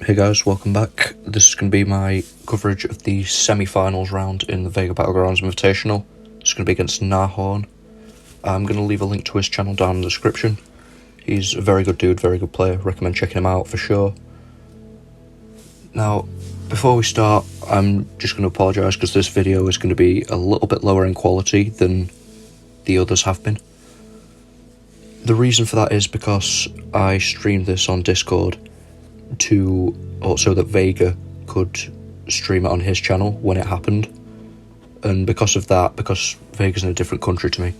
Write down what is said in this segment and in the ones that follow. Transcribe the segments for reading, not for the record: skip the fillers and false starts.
Hey guys, welcome back. This is going to be my coverage of the semi-finals round in the Vega Battlegrounds Invitational. It's going to be against nahhorne. I'm going to leave a link to his channel down in the description. He's a very good dude, very good player. Recommend checking him out for sure. Now, before we start, I'm just going to apologise because this video is going to be a little bit lower in quality than the others have been. The reason for that is because I streamed this on Discord so that Vega could stream it on his channel when it happened, and because of that, because Vega's in a different country to me,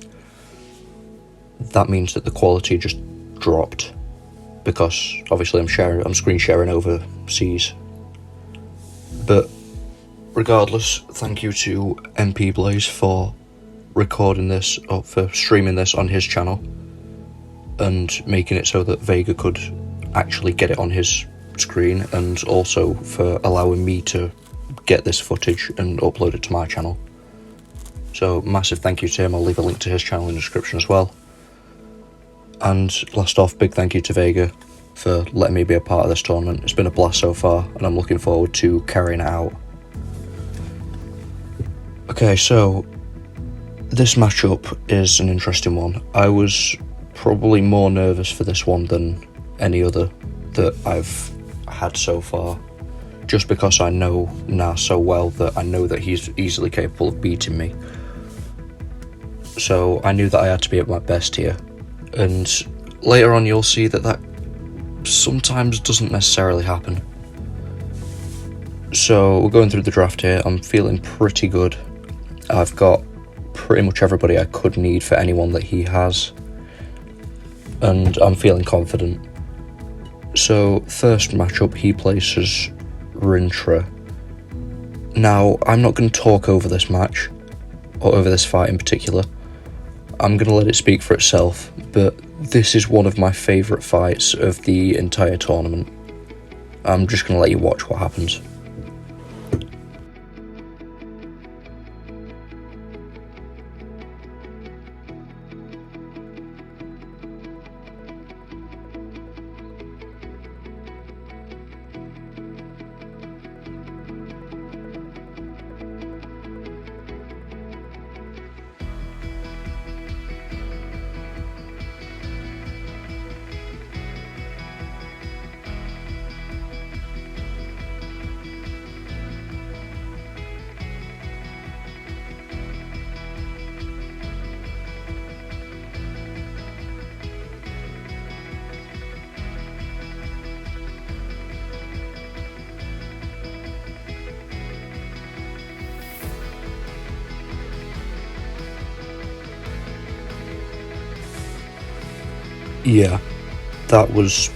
that means that the quality just dropped, because obviously I'm screen sharing overseas. But regardless, thank you to MP Blaze for recording this, or for streaming this on his channel and making it so that Vega could actually get it on his screen, and also for allowing me to get this footage and upload it to my channel. So massive thank you to him. I'll leave a link to his channel in the description as well. And last off, big thank you to Vega for letting me be a part of this tournament. It's been a blast so far and I'm looking forward to carrying it out. Okay, so this matchup is an interesting one. I was probably more nervous for this one than any other that I've had so far, just because I know Nah so well that I know that he's easily capable of beating me. So I knew that I had to be at my best here, and later on you'll see that that sometimes doesn't necessarily happen. So we're going through the draft here. I'm feeling pretty good. I've got pretty much everybody I could need for anyone that he has, and I'm feeling confident. So first matchup, he places Rintra. Now, I'm not going to talk over this match, or over this fight in particular. I'm going to let it speak for itself, but this is one of my favourite fights of the entire tournament. I'm just going to let you watch what happens. Yeah, that was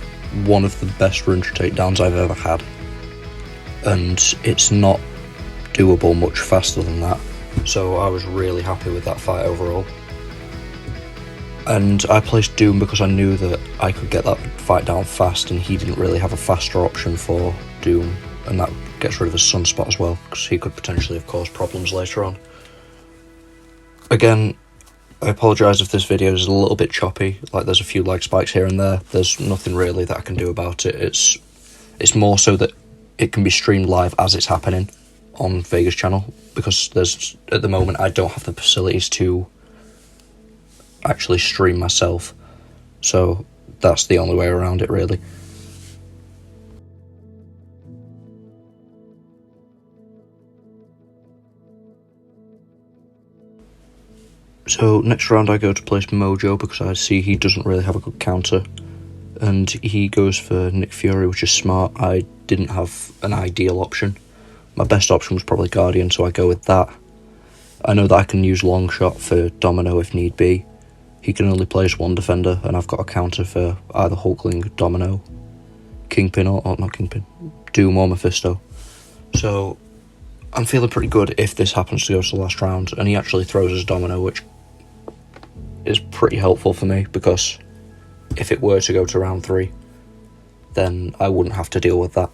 one of the best Rintra takedowns I've ever had, and it's not doable much faster than that, so I was really happy with that fight overall. And I placed Doom because I knew that I could get that fight down fast, and he didn't really have a faster option for Doom, and that gets rid of his sunspot as well, because he could potentially have caused problems later on. Again, I apologise if this video is a little bit choppy, like there's a few lag spikes here and there. There's nothing really that I can do about it. It's more so that it can be streamed live as it's happening on Vega's channel, because at the moment I don't have the facilities to actually stream myself, so that's the only way around it really. So next round I go to place Mojo because I see he doesn't really have a good counter, and he goes for Nick Fury, which is smart. I didn't have an ideal option. My best option was probably Guardian, so I go with that. I know that I can use Long Shot for Domino if need be. He can only place one defender, and I've got a counter for either Hulkling, Domino, Kingpin, or not Kingpin, Doom or Mephisto. So I'm feeling pretty good if this happens to go to the last round, and he actually throws his Domino, which is pretty helpful for me, because if it were to go to round 3, then I wouldn't have to deal with that.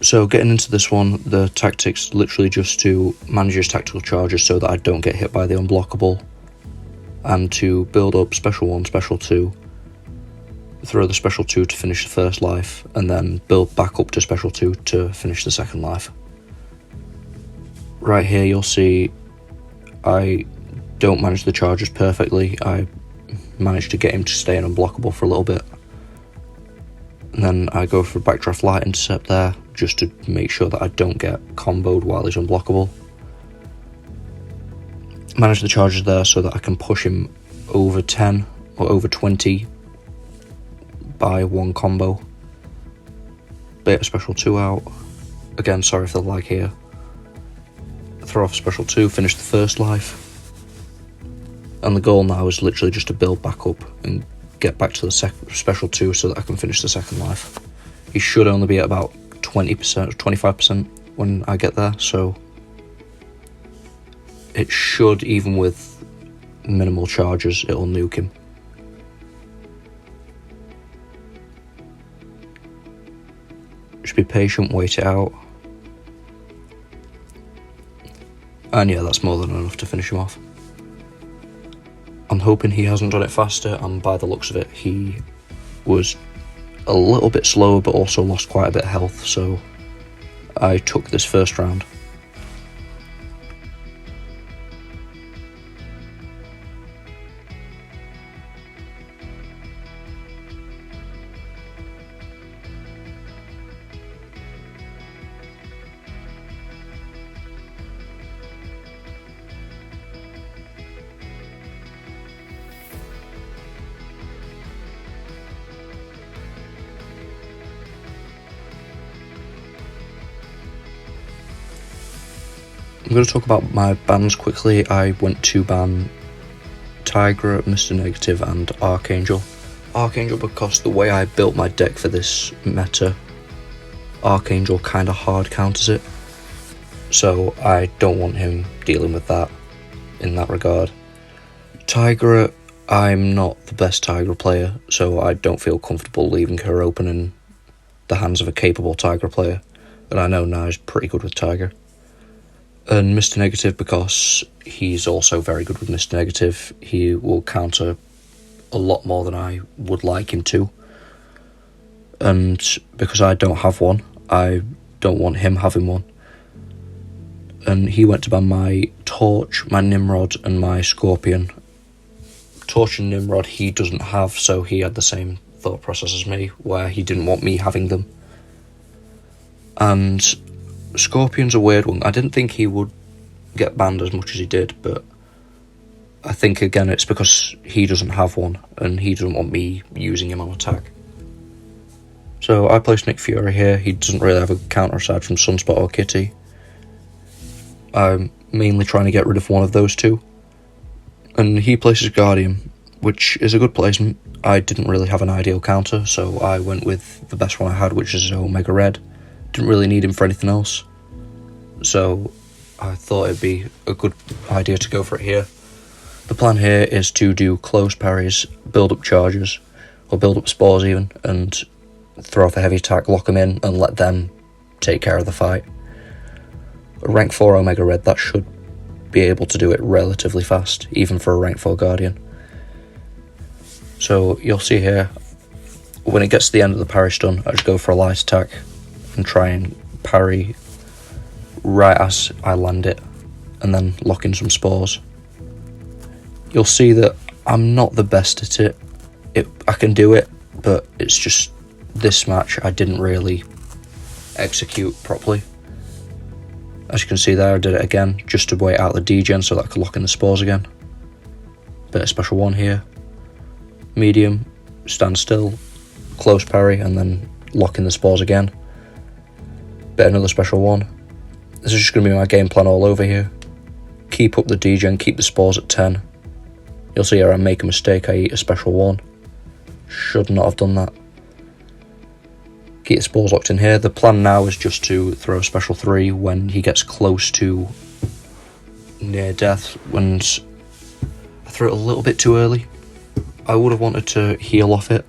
So getting into this one, the tactics literally just to manage his tactical charges so that I don't get hit by the unblockable. and to build up special 1, special 2, throw the special 2 to finish the first life, and then build back up to special 2 to finish the second life. Right here you'll see I don't manage the charges perfectly. I managed to get him to stay in unblockable for a little bit, and then I go for backdraft light intercept there just to make sure that I don't get comboed while he's unblockable. Manage the charges there so that I can push him over 10 or over 20 by one combo. Beta special 2 out. Again, sorry for the lag here. Throw off special 2, finish the first life. And the goal now is literally just to build back up and get back to the special 2 so that I can finish the second life. He should only be at about 20% or 25% when I get there, so it should, even with minimal charges, it'll nuke him. Just be patient, wait it out. And yeah, that's more than enough to finish him off. I'm hoping he hasn't done it faster, and by the looks of it, he was a little bit slower but also lost quite a bit of health, so I took this first round. I'm going to talk about my bans quickly. I went to ban Tigra, Mr. Negative and Archangel. Archangel because the way I built my deck for this meta, Archangel kind of hard counters it, so I don't want him dealing with that in that regard. Tigra, I'm not the best Tigra player, so I don't feel comfortable leaving her open in the hands of a capable Tigra player, and I know Nah's pretty good with Tiger. And Mr. Negative because he's also very good with Mr. Negative. He will counter a lot more than I would like him to. And because I don't have one, I don't want him having one. And he went to ban my Torch, my Nimrod and my Scorpion. Torch and Nimrod he doesn't have, so he had the same thought process as me, where he didn't want me having them. And Scorpion's a weird one. I didn't think he would get banned as much as he did, but I think again it's because he doesn't have one and he doesn't want me using him on attack. So I placed Nick Fury here. He doesn't really have a counter aside from Sunspot or Kitty. I'm mainly trying to get rid of one of those two. And he places Guardian, which is a good placement. I didn't really have an ideal counter, so I went with the best one I had, which is Omega Red. Didn't really need him for anything else, so I thought it'd be a good idea to go for it here. The plan here is to do close parries, build up charges, or build up spores even, and throw off a heavy attack, lock them in, and let them take care of the fight. A rank 4 Omega Red, that should be able to do it relatively fast, even for a rank 4 Guardian. So you'll see here, when it gets to the end of the parry stun, I just go for a light attack and try and parry right as I land it, and then lock in some spores. You'll see that I'm not the best at it. I can do it, but it's just this match I didn't really execute properly. As you can see there, I did it again just to wait out the degen so that I could lock in the spores again. Bit of special 1 here. Medium, stand still, close parry, and then lock in the spores again. Bit another special 1. This is just going to be my game plan all over here. Keep up the degen, keep the spores at 10. You'll see here I make a mistake, I eat a special 1. Should not have done that. Keep the spores locked in here. The plan now is just to throw a special 3 when he gets close to near death. When I threw it a little bit too early. I would have wanted to heal off it,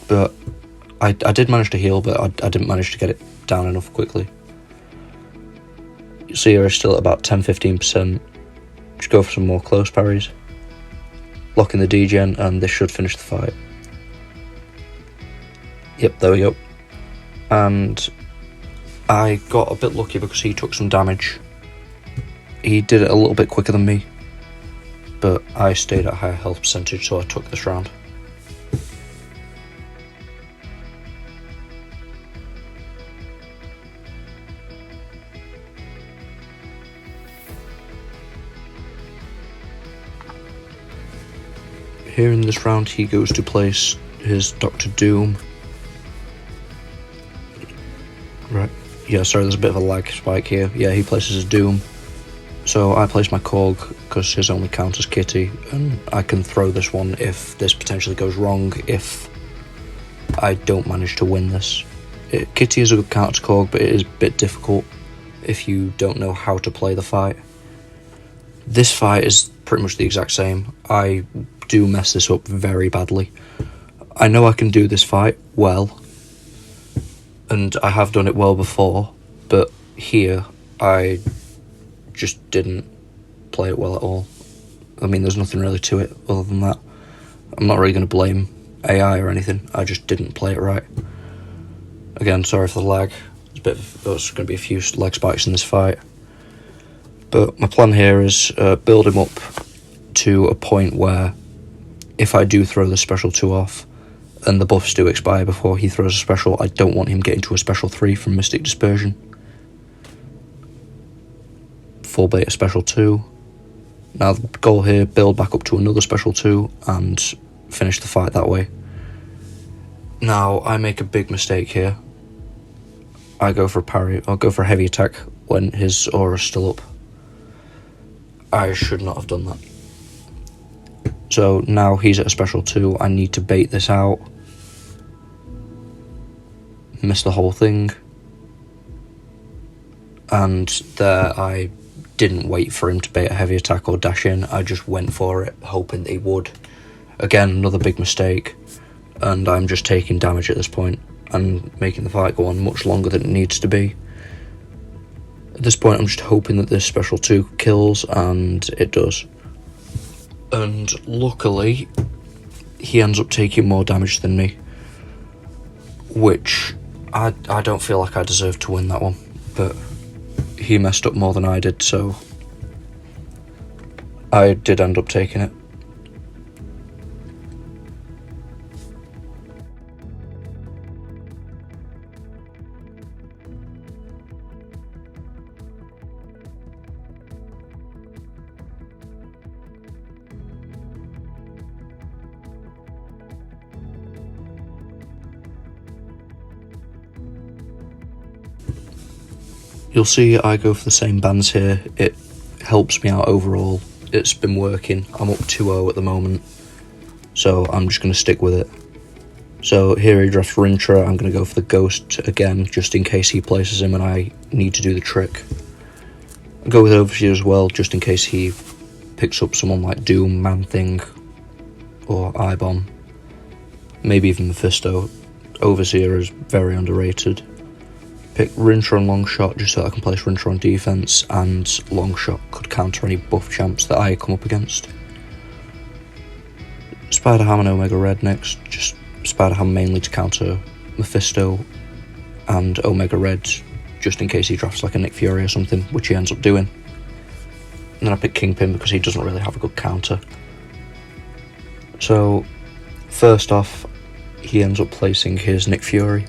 but I did manage to heal, but I didn't manage to get it down enough quickly. You see here, it's still at about 10-15%. Just go for some more close parries. Lock in the degen, and this should finish the fight. Yep, there we go. And I got a bit lucky because he took some damage. He did it a little bit quicker than me, but I stayed at higher health percentage, so I took this round. Here in this round, he goes to place his Dr. Doom. Right. Yeah, sorry, there's a bit of a lag spike here. Yeah, he places his Doom. So I place my Korg because his only counter's Kitty, and I can throw this one if this potentially goes wrong, if I don't manage to win this. Kitty is a good counter to Korg, but it is a bit difficult if you don't know how to play the fight. This fight is pretty much the exact same. I do mess this up very badly. I know I can do this fight well, and I have done it well before, but here I just didn't play it well at all. I mean, there's nothing really to it other than that. I'm not really going to blame AI or anything, I just didn't play it right. Again, sorry for the lag. There's going to be a few lag spikes in this fight. But my plan here is build him up to a point where if I do throw the special 2 off and the buffs do expire before he throws a special, I don't want him getting to a special 3 from Mystic Dispersion. Full beta special 2. Now the goal here, build back up to another special 2 and finish the fight that way. Now I make a big mistake here. I go for a parry, I'll go for a heavy attack when his aura's still up. I should not have done that. So now he's at a special 2, I need to bait this out. Miss the whole thing. And there I didn't wait for him to bait a heavy attack or dash in, I just went for it, hoping that he would. Again, another big mistake, and I'm just taking damage at this point, and making the fight go on much longer than it needs to be. At this point, I'm just hoping that this special 2 kills, and it does. And luckily, he ends up taking more damage than me, which I don't feel like I deserved to win that one, but he messed up more than I did, so I did end up taking it. You'll see I go for the same bands here, it helps me out overall, it's been working, I'm up 2-0 at the moment, so I'm just going to stick with it. So here he drafts Rintra, I'm going to go for the Ghost again, just in case he places him and I need to do the trick. I'll go with Overseer as well, just in case he picks up someone like Doom, Man-Thing, or I-Bomb, maybe even Mephisto. Overseer is very underrated. Pick Rintra and Longshot just so I can place Rintra on defense, and Longshot could counter any buff champs that I come up against. Spider-Ham and Omega Red next, just Spider-Ham mainly to counter Mephisto, and Omega Red just in case he drafts like a Nick Fury or something, which he ends up doing. And then I pick Kingpin because he doesn't really have a good counter. So first off, he ends up placing his Nick Fury.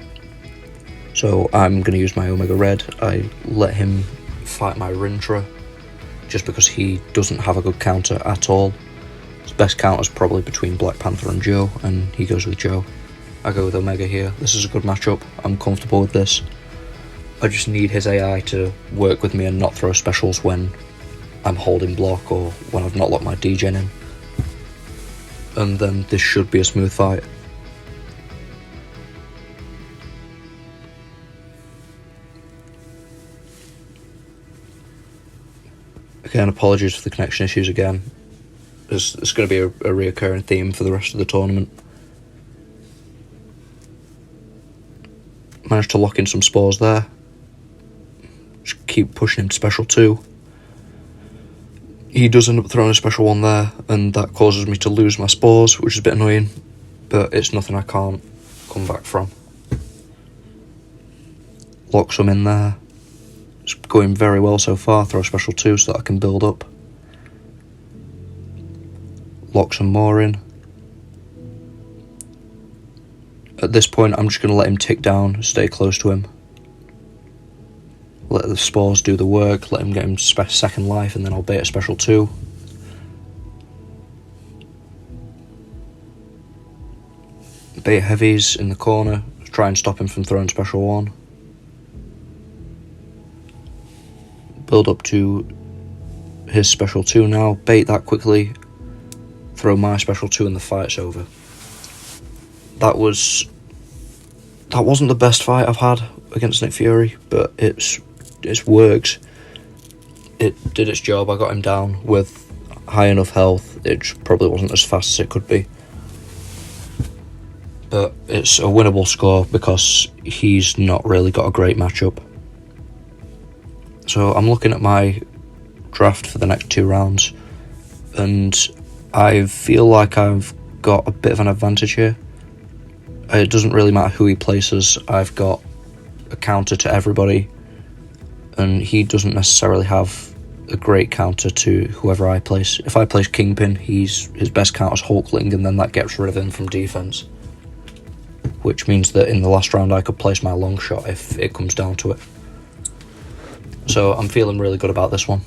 So I'm going to use my Omega Red, I let him fight my Rintra, just because he doesn't have a good counter at all. His best counter is probably between Black Panther and Joe, and he goes with Joe. I go with Omega here, this is a good matchup, I'm comfortable with this. I just need his AI to work with me and not throw specials when I'm holding block or when I've not locked my degen in. And then this should be a smooth fight. Again, apologies for the connection issues again. It's going to be a reoccurring theme for the rest of the tournament. Managed to lock in some spores there. Just keep pushing him to special 2. He does end up throwing a special one there, and that causes me to lose my spores, which is a bit annoying, but it's nothing I can't come back from. Lock some in there. It's going very well so far. Throw a special 2 so that I can build up. Lock some more in. At this point, I'm just going to let him tick down, stay close to him. Let the spores do the work, let him get him second life, and then I'll bait a special 2. Bait heavies in the corner, try and stop him from throwing special 1. Build up to his special 2 now, bait that quickly, throw my special 2 and the fight's over. That wasn't the best fight I've had against Nick Fury, but it's worked. It did its job. I got him down with high enough health. It probably wasn't as fast as it could be, but it's a winnable score because he's not really got a great matchup. So I'm looking at my draft for the next 2 rounds, and I feel like I've got a bit of an advantage here. It doesn't really matter who he places. I've got a counter to everybody, and he doesn't necessarily have a great counter to whoever I place. If I place Kingpin, his best counter is Hulkling, and then that gets rid of him from defense, which means that in the last round I could place my long shot if it comes down to it. So I'm feeling really good about this one.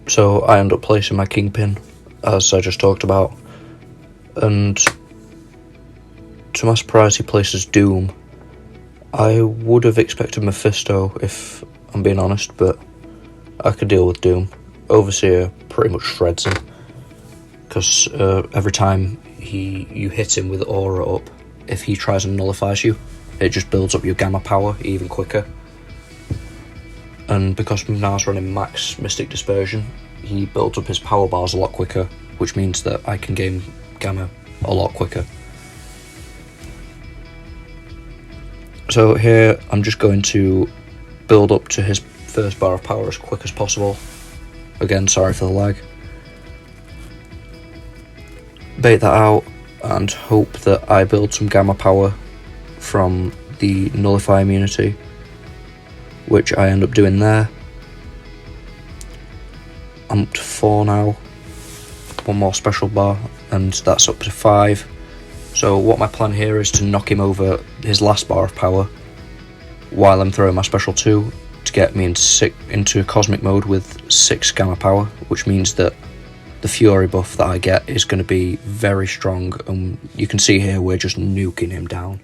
So I end up placing my Kingpin, as I just talked about, and to my surprise he places Doom. I would have expected Mephisto, if I'm being honest, but I could deal with Doom. Overseer pretty much shreds him, because every time you hit him with aura up, if he tries and nullifies you, it just builds up your gamma power even quicker. And because Nah's running max Mystic Dispersion, he builds up his power bars a lot quicker, which means that I can gain gamma a lot quicker. So here I'm just going to build up to his first bar of power as quick as possible. Again, sorry for the lag. Bait that out and hope that I build some gamma power from the nullify immunity, which I end up doing there. I'm up to 4 now. 1 more special bar, and that's up to 5. So what my plan here is to knock him over his last bar of power while I'm throwing my special 2 to get me into cosmic mode with 6 gamma power, which means that the Fury buff that I get is going to be very strong, and you can see here we're just nuking him down.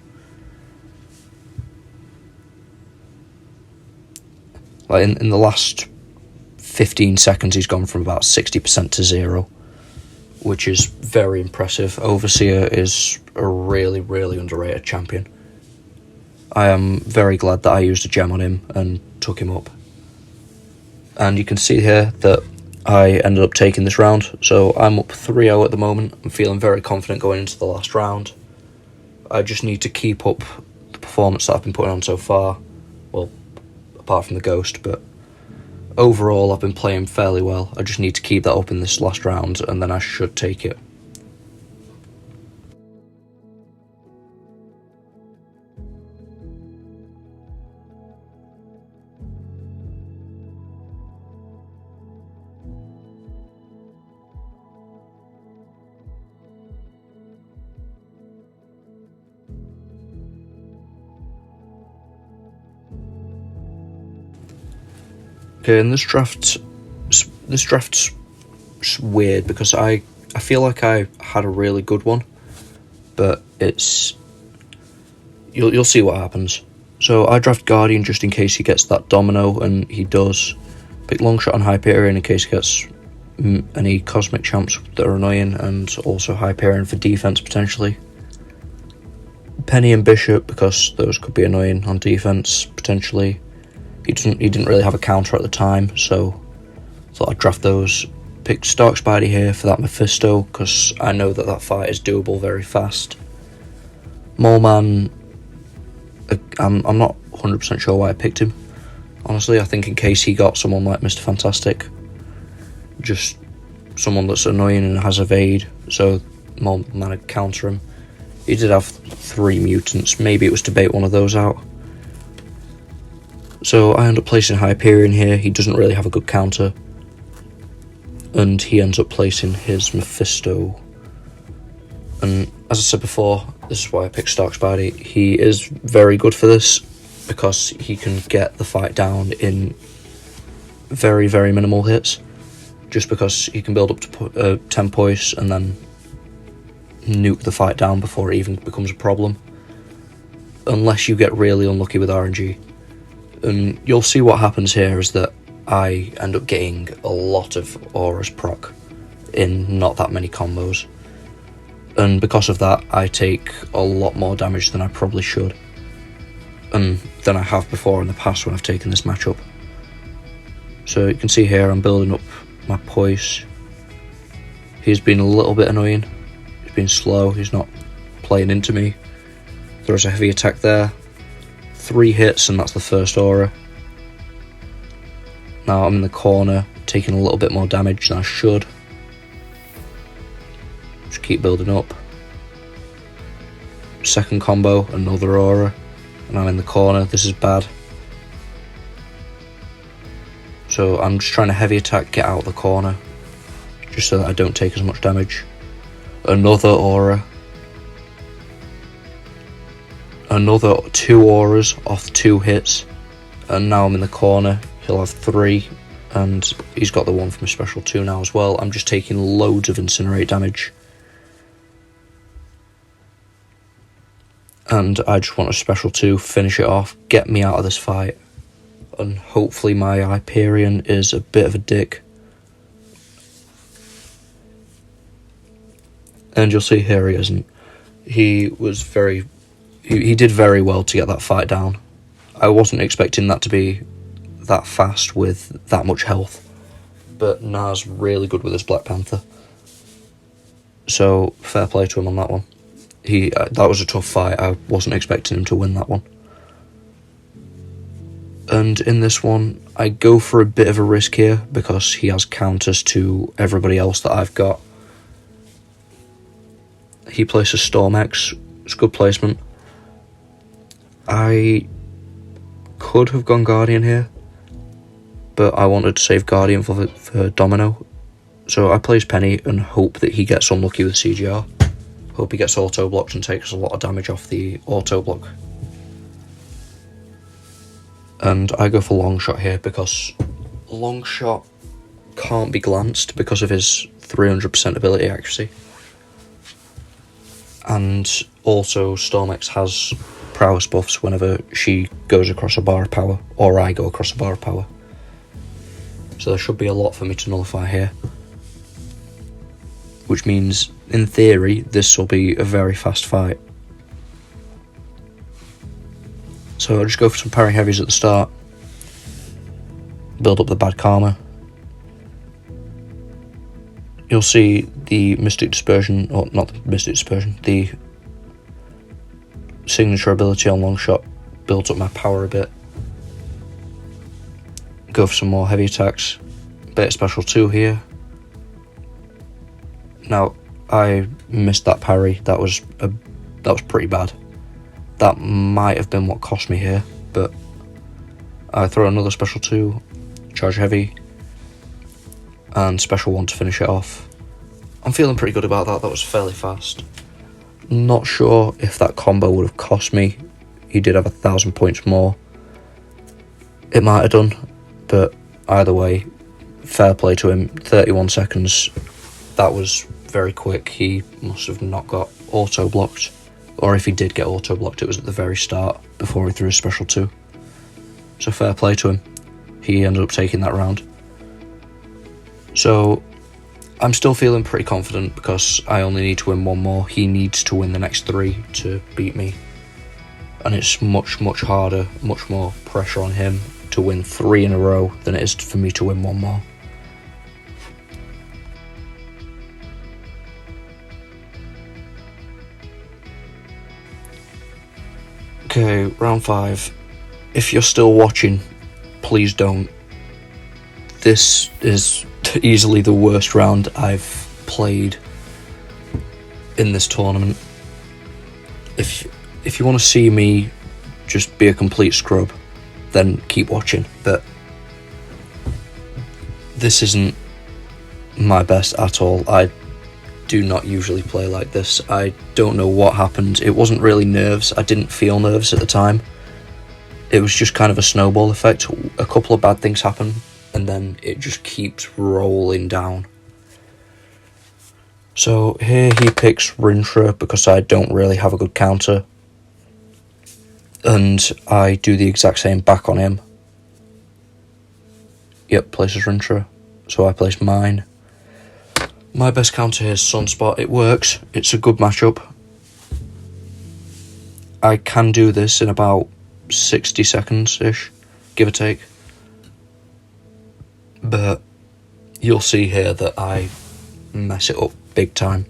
Like in the last 15 seconds he's gone from about 60% to 0, which is very impressive. Overseer is a really, really underrated champion. I am very glad that I used a gem on him and took him up. And you can see here that I ended up taking this round, so I'm up 3-0 at the moment. I'm feeling very confident going into the last round. I just need to keep up the performance that I've been putting on so far, well, apart from the Ghost, but overall I've been playing fairly well. I just need to keep that up in this last round, and then I should take it. Okay, and this draft's weird because I feel like I had a really good one, but you'll see what happens. So I draft Guardian just in case he gets that domino, and he does. Pick Longshot on Hyperion in case he gets any cosmic champs that are annoying, and also Hyperion for defense potentially. Penny and Bishop because those could be annoying on defense potentially. He didn't really have a counter at the time, so Thought I'd draft those. Picked Stark Spidey here for that Mephisto, because I know that that fight is doable very fast. Mole Man, I'm not 100% sure why I picked him. Honestly, I think in case he got someone like Mr. Fantastic, just someone that's annoying and has evade, so Mole Man would counter him. He did have 3 mutants, maybe it was to bait one of those out. So I end up placing Hyperion here. He doesn't really have a good counter, and he ends up placing his Mephisto. And as I said before, this is why I picked Stark Spidey. He is very good for this, because he can get the fight down in very, very minimal hits, just because he can build up to 10 points and then nuke the fight down before it even becomes a problem, unless you get really unlucky with RNG. And you'll see what happens here is that I end up getting a lot of auras proc in not that many combos, and because of that I take a lot more damage than I probably should, and than I have before in the past when I've taken this matchup. So you can see here I'm building up my poise. He's been a little bit annoying, he's been slow, he's not playing into me. Throws a heavy attack there, 3 hits, and that's the first aura. Now I'm in the corner, taking a little bit more damage than I should. Just keep building up. Second combo, another aura, and I'm in the corner. This is bad. So I'm just trying to heavy attack, get out of the corner, just so that I don't take as much damage. Another aura. Another 2 auras off 2 hits, and now I'm in the corner. He'll have 3, and he's got the one from his special 2 now as well. I'm just taking loads of incinerate damage, and I just want a special 2, finish it off, get me out of this fight, and hopefully my Hyperion is a bit of a dick. And you'll see here he isn't. He did very well to get that fight down. I wasn't expecting that to be that fast with that much health, but Na's really good with his Black Panther, so fair play to him on that one. That was a tough fight. I wasn't expecting him to win that one. And in this one I go for a bit of a risk here, because he has counters to everybody else that I've got. He places Storm X, it's good placement. I could have gone Guardian here, but I wanted to save Guardian for Domino, so I place Penny and hope that he gets unlucky with CGR. Hope he gets auto blocked and takes a lot of damage off the auto block. And I go for Long Shot here, because Long Shot can't be glanced because of his 300% ability accuracy, and also Storm X has prowess buffs whenever she goes across a bar of power, or I go across a bar of power. So there should be a lot for me to nullify here, which means in theory this will be a very fast fight. So I'll just go for some parry heavies at the start, build up the bad karma. You'll see the Mystic Dispersion, or not the Mystic Dispersion, the signature ability on Long Shot builds up my power a bit. Go for some more heavy attacks, bit of special 2 here. Now I missed that parry, that was pretty bad. That might have been what cost me here, but I throw another special 2, charge heavy, and special 1 to finish it off. I'm feeling pretty good about that. That was fairly fast. Not sure if that combo would have cost me. He did have 1,000 points more. It might have done, but either way, fair play to him. 31 seconds, that was very quick. He must have not got auto blocked, or if he did get auto blocked, it was at the very start before he threw his special 2. So fair play to him. He ended up taking that round. So I'm still feeling pretty confident, because I only need to win 1 more. He needs to win the next 3 to beat me, and it's much harder, much more pressure on him to win 3 in a row than it is for me to win 1 more. Okay, round 5. If you're still watching, please don't. This is easily the worst round I've played in this tournament. If you want to see me just be a complete scrub, then keep watching, but this isn't my best at all. I do not usually play like this. I don't know what happened. It wasn't really nerves. I didn't feel nervous at the time. It was just kind of a snowball effect. A couple of bad things happen, and then it just keeps rolling down. So here he picks Rintra because I don't really have a good counter. And I do the exact same back on him. Yep, places Rintra. So I place mine. My best counter here is Sunspot. It works. It's a good matchup. I can do this in about 60 seconds-ish, give or take. But you'll see here that I mess it up big time.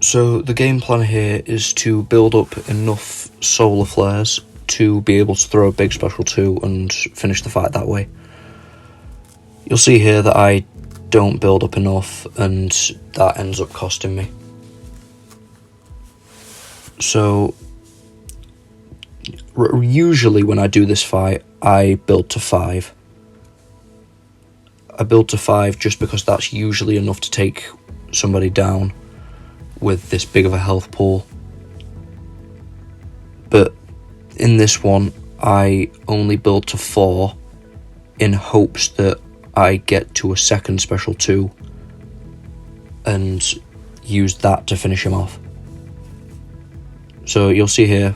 So the game plan here is to build up enough solar flares to be able to throw a big special 2 and finish the fight that way. You'll see here that I don't build up enough, and that ends up costing me. So usually when I do this fight, I build to 5. I build to 5 just because that's usually enough to take somebody down with this big of a health pool. But in this one, I only build to 4 in hopes that I get to a second special 2 and use that to finish him off. So you'll see here,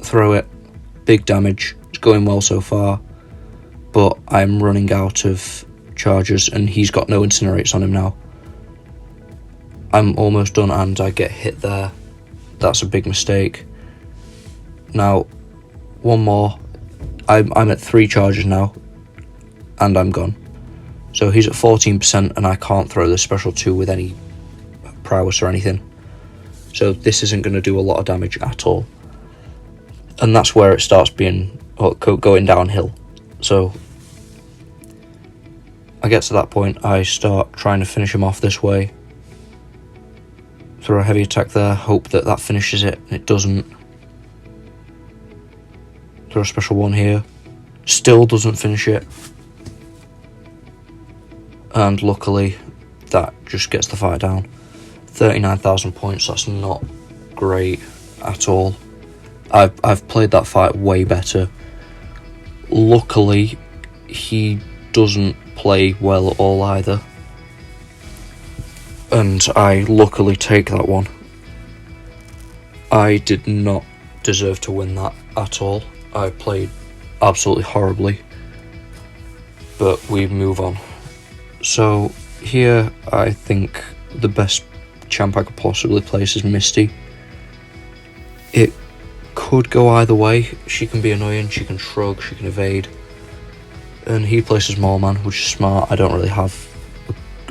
throw it, big damage, it's going well so far, but I'm running out of charges and he's got no incinerates on him now. I'm almost done and I get hit there. That's a big mistake. Now, one more. I'm at 3 charges now and I'm gone. So he's at 14% and I can't throw this special 2 with any prowess or anything. So this isn't going to do a lot of damage at all. And that's where it starts being going downhill. So I get to that point, I start trying to finish him off this way. Throw a heavy attack there, hope that that finishes it, and it doesn't. Throw a special 1 here, still doesn't finish it. And luckily, that just gets the fight down. 39,000 points, that's not great at all. I've played that fight way better. Luckily, he doesn't play well at all either. And I luckily take that one. I did not deserve to win that at all. I played absolutely horribly. But we move on. So here I think the best champ I could possibly place is Misty. It could go either way. She can be annoying, she can shrug, she can evade. And he places Maulman, which is smart. I don't really have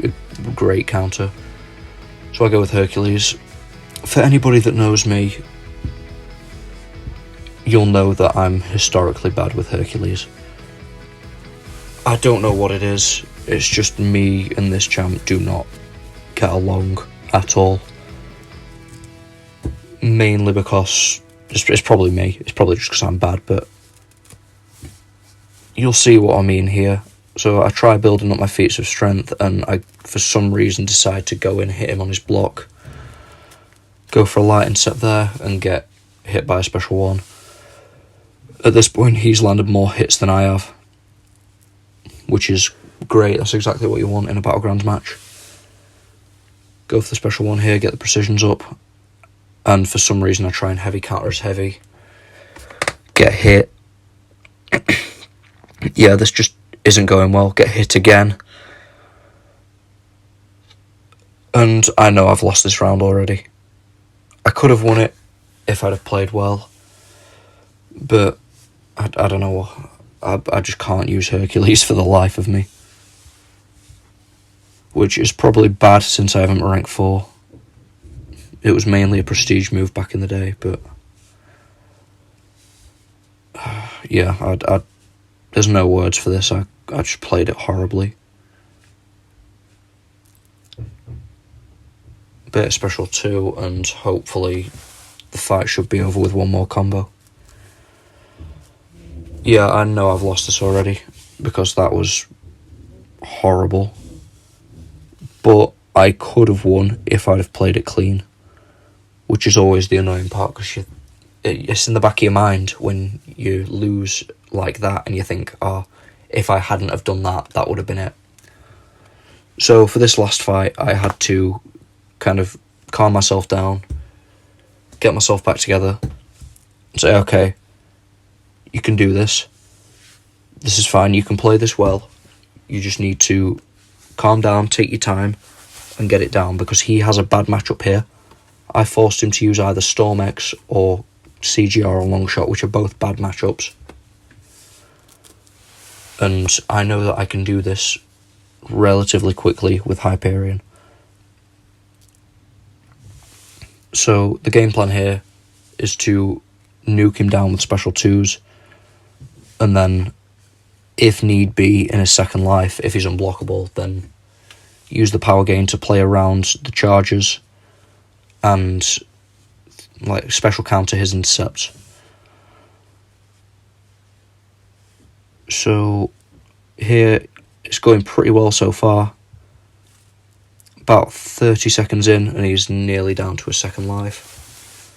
a great counter. So I go with Hercules. For anybody that knows me, you'll know that I'm historically bad with Hercules. I don't know what it is. It's just me and this champ do not get along at all. Mainly because it's probably me. It's probably just because I'm bad, but you'll see what I mean here. So I try building up my feats of strength and I, for some reason, decide to go in and hit him on his block. Go for a lightning set there and get hit by a special 1. At this point, he's landed more hits than I have, which is great. That's exactly what you want in a Battlegrounds match. Go for the special 1 here, get the precisions up, and for some reason I try and heavy counter as heavy. Get hit. Yeah, this just isn't going well. Get hit again. And I know I've lost this round already. I could have won it if I'd have played well. But I don't know, I just can't use Hercules for the life of me. Which is probably bad since I haven't ranked 4. It was mainly a prestige move back in the day, but yeah, there's no words for this. I just played it horribly. Bit of special 2, and hopefully the fight should be over with one more combo. Yeah, I know I've lost this already, because that was horrible. But I could have won if I'd have played it clean, which is always the annoying part, because it's in the back of your mind when you lose like that, and you think, oh, if I hadn't have done that, that would have been it. So for this last fight, I had to kind of calm myself down, get myself back together, and say, okay, you can do this. This is fine, you can play this well. You just need to calm down, take your time, and get it down, because he has a bad matchup here. I forced him to use either Storm X or CGR or Longshot, which are both bad matchups. And I know that I can do this relatively quickly with Hyperion. So the game plan here is to nuke him down with special 2s, and then, if need be, in his second life, if he's unblockable, then use the power gain to play around the charges and like special counter his intercepts. So here it's going pretty well so far. About 30 seconds in and he's nearly down to a second life.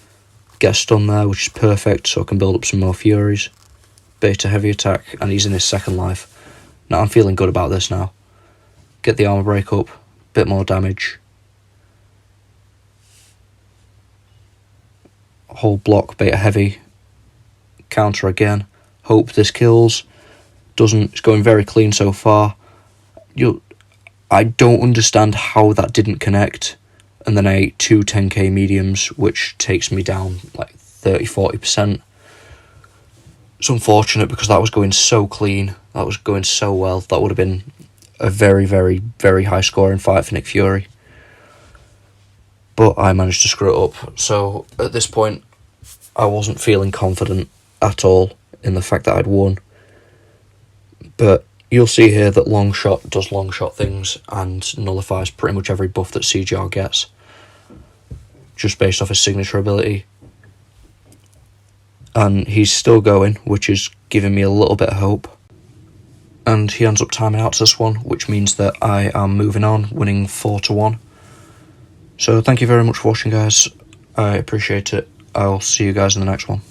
Get a stun there, which is perfect, so I can build up some more Furies. Beta heavy attack, and he's in his second life. Now I'm feeling good about this now. Get the armor break up, bit more damage. Hold block, beta heavy. Counter again. Hope this kills. Doesn't. It's going very clean so far. I don't understand how that didn't connect. And then I ate 2 10k mediums, which takes me down like 30-40%. It's unfortunate because that was going so clean. That was going so well. That would have been a very, very, very high scoring fight for Nick Fury. But I managed to screw it up. So at this point, I wasn't feeling confident at all in the fact that I'd won. But you'll see here that Longshot does Longshot things and nullifies pretty much every buff that CGR gets, just based off his signature ability. And he's still going, which is giving me a little bit of hope. And he ends up timing out to this one, which means that I am moving on, winning 4-1. So thank you very much for watching, guys. I appreciate it. I'll see you guys in the next one.